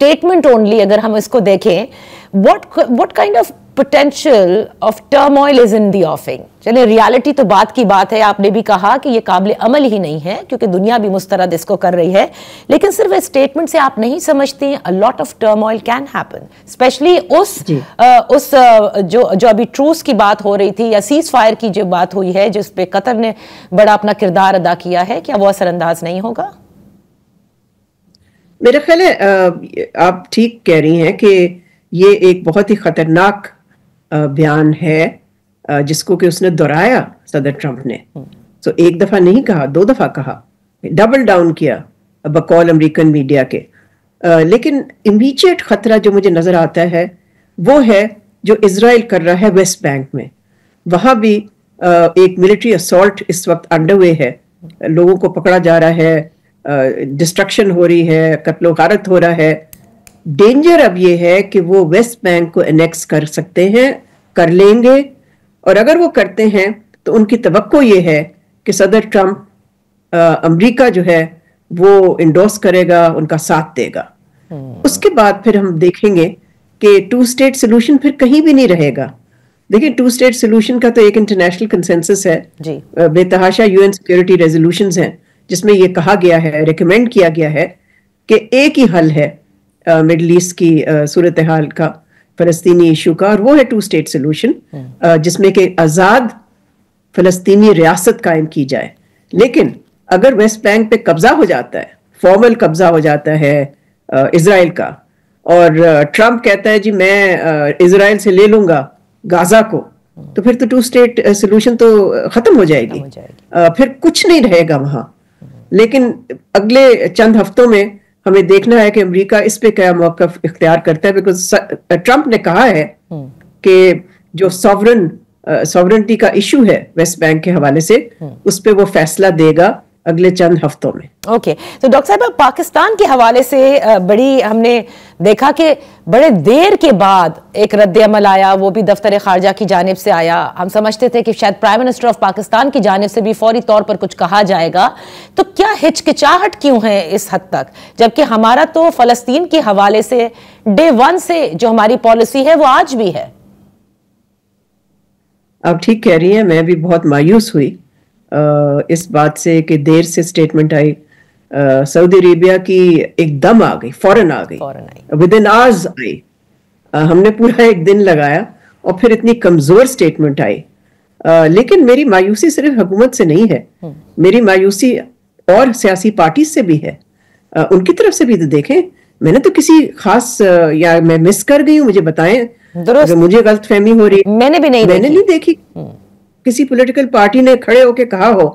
statement only, अगर हम इसको देखें, what kind of potential of turmoil is in the offing? चलिए रियलिटी तो बात की बात है, आपने भी कहा कि ये काबिल अमल ही नहीं है क्योंकि दुनिया भी मुस्तरद इसको कर रही है, लेकिन सिर्फ स्टेटमेंट से आप नहीं समझती a lot of turmoil can happen, specially उस जो अभी ट्रूस की बात हो रही थी या सीज फायर की जो बात हुई है जिस पे कतर ने बड़ा अपना किरदार अदा किया है, क्या वो असरअंदाज नहीं होगा? मेरा ख्याल है आप ठीक कह रही हैं कि ये एक बहुत ही खतरनाक बयान है जिसको कि उसने दोहराया सदर ट्रंप ने। तो एक दफा नहीं कहा, 2 दफा कहा, डबल डाउन किया बकौल अमेरिकन मीडिया के। लेकिन इमीडिएट खतरा जो मुझे नजर आता है वो है जो इजराइल कर रहा है वेस्ट बैंक में। वहां भी एक मिलिट्री असॉल्ट इस वक्त अंडरवे है, लोगों को पकड़ा जा रहा है, डिस्ट्रक्शन हो रही है, कत्लो गारत हो रहा है। डेंजर अब ये है कि वो वेस्ट बैंक को एनेक्स कर सकते हैं, कर लेंगे, और अगर वो करते हैं तो उनकी तवक्को ये है कि सदर ट्रंप अमेरिका जो है वो इंडोर्स करेगा, उनका साथ देगा। उसके बाद फिर हम देखेंगे कि 2 स्टेट सोल्यूशन फिर कहीं भी नहीं रहेगा। देखिए 2 स्टेट सोल्यूशन का तो एक इंटरनेशनल कंसेंसस है, बेतहाशा यूएन सिक्योरिटी रेजोल्यूशंस हैं जिसमें ये कहा गया है, रिकमेंड किया गया है कि एक ही हल है मिडल ईस्ट की सूरत हाल का, फलस्तीनी इशू का, और वो है 2 स्टेट सोल्यूशन जिसमें कि आज़ाद फलस्तीनी रियासत कायम की जाए। लेकिन अगर वेस्ट बैंक पे कब्जा हो जाता है, फॉर्मल कब्जा हो जाता है इजराइल का, और ट्रंप कहता है जी मैं इजराइल से ले लूंगा गाजा को, तो फिर तो 2 स्टेट सोल्यूशन तो खत्म हो जाएगी, फिर कुछ नहीं रहेगा वहां। लेकिन अगले चंद हफ्तों में हमें देखना है कि अमेरिका इस पे क्या मौक़िफ़ इख्तियार करता है, बिकॉज ट्रंप ने कहा है कि जो सॉवरेनिटी का इशू है वेस्ट बैंक के हवाले से, उस पे वो फैसला देगा अगले चंद हफ्तों में। ओके, तो डॉक्टर साहब पाकिस्तान के हवाले से बड़ी हमने देखा कि बड़े देर के बाद एक रद्द अमल आया, वो भी दफ्तर खारजा की जानिब से आया। हम समझते थे कि शायद प्राइम मिनिस्टर ऑफ पाकिस्तान की जानिब से भी फौरी तौर पर कुछ कहा जाएगा, तो क्या हिचकिचाहट क्यों है इस हद तक, जबकि हमारा तो फलस्तीन के हवाले से डे 1 से जो हमारी पॉलिसी है वो आज भी है? आप ठीक कह रही हैं, मैं भी बहुत मायूस हुई इस बात से कि देर से स्टेटमेंट आई। सऊदी अरेबिया की एकदम आ गई, फौरन आ गई, विद इन आवर्स आई। हमने पूरा एक दिन लगाया और फिर इतनी कमजोर स्टेटमेंट आई। लेकिन मेरी मायूसी सिर्फ हुकूमत से नहीं है, मेरी मायूसी और सियासी पार्टी से भी है। उनकी तरफ से भी तो देखें, मैंने तो किसी खास या मैं मिस कर गई हूँ, मुझे बताएं अगर मुझे गलतफहमी हो रही। मैंने नहीं देखी किसी पॉलिटिकल पार्टी ने खड़े होके कहा हो।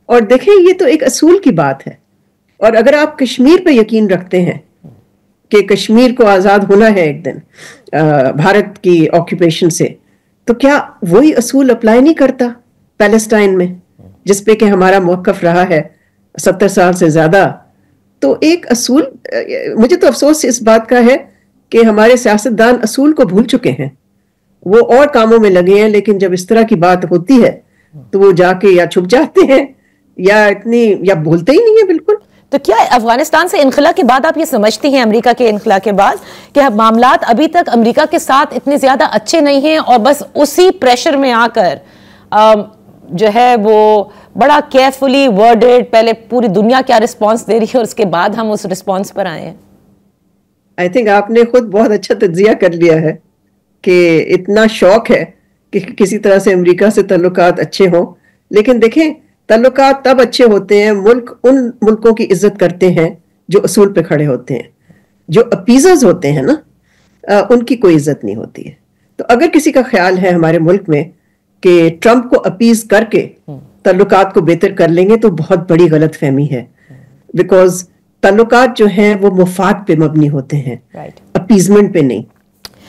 और देखें ये तो एक असूल की बात है, और अगर आप कश्मीर पे यकीन रखते हैं कि कश्मीर को आज़ाद होना है एक दिन भारत की ऑक्यूपेशन से, तो क्या वही असूल अप्लाई नहीं करता पैलेस्टाइन में, जिस पे कि हमारा मौक़िफ़ रहा है 70 साल से ज़्यादा? तो एक असूल, मुझे तो अफसोस इस बात का है कि हमारे सियासतदान असूल को भूल चुके हैं, वो और कामों में लगे हैं। लेकिन जब इस तरह की बात होती है तो वो जाके या छुप जाते हैं या बोलते ही नहीं है बिल्कुल। तो क्या अफगानिस्तान से इनखला के बाद आप ये समझती हैं, अमेरिका के इनखला के बाद, कि मामलात अभी तक अमेरिका के साथ इतने ज्यादा अच्छे नहीं हैं और बस उसी प्रेशर में आकर जो है वो बड़ा केयरफुली वर्डेड, पहले पूरी दुनिया क्या रिस्पॉन्स दे रही है और उसके बाद हम उस रिस्पॉन्स पर आए हैं? आई थिंक आपने खुद बहुत अच्छा तज्जिया कर लिया है कि इतना शौक है कि किसी तरह से अमेरिका से ताल्लुकात अच्छे हों। लेकिन देखें, ताल्लुकात तब अच्छे होते हैं, मुल्क उन मुल्कों की इज्जत करते हैं जो असूल पे खड़े होते हैं। जो अपीजर्स होते हैं ना, उनकी कोई इज्जत नहीं होती है। तो अगर किसी का ख्याल है हमारे मुल्क में कि ट्रंप को अपीज करके ताल्लुकात को बेहतर कर लेंगे, तो बहुत बड़ी गलत फहमी है। बिकॉज ताल्लुकात जो हैं वो मुफाद पे मबनी होते हैं, अपीजमेंट पे नहीं।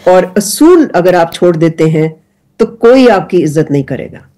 और असूल अगर आप छोड़ देते हैं तो कोई आपकी इज्जत नहीं करेगा।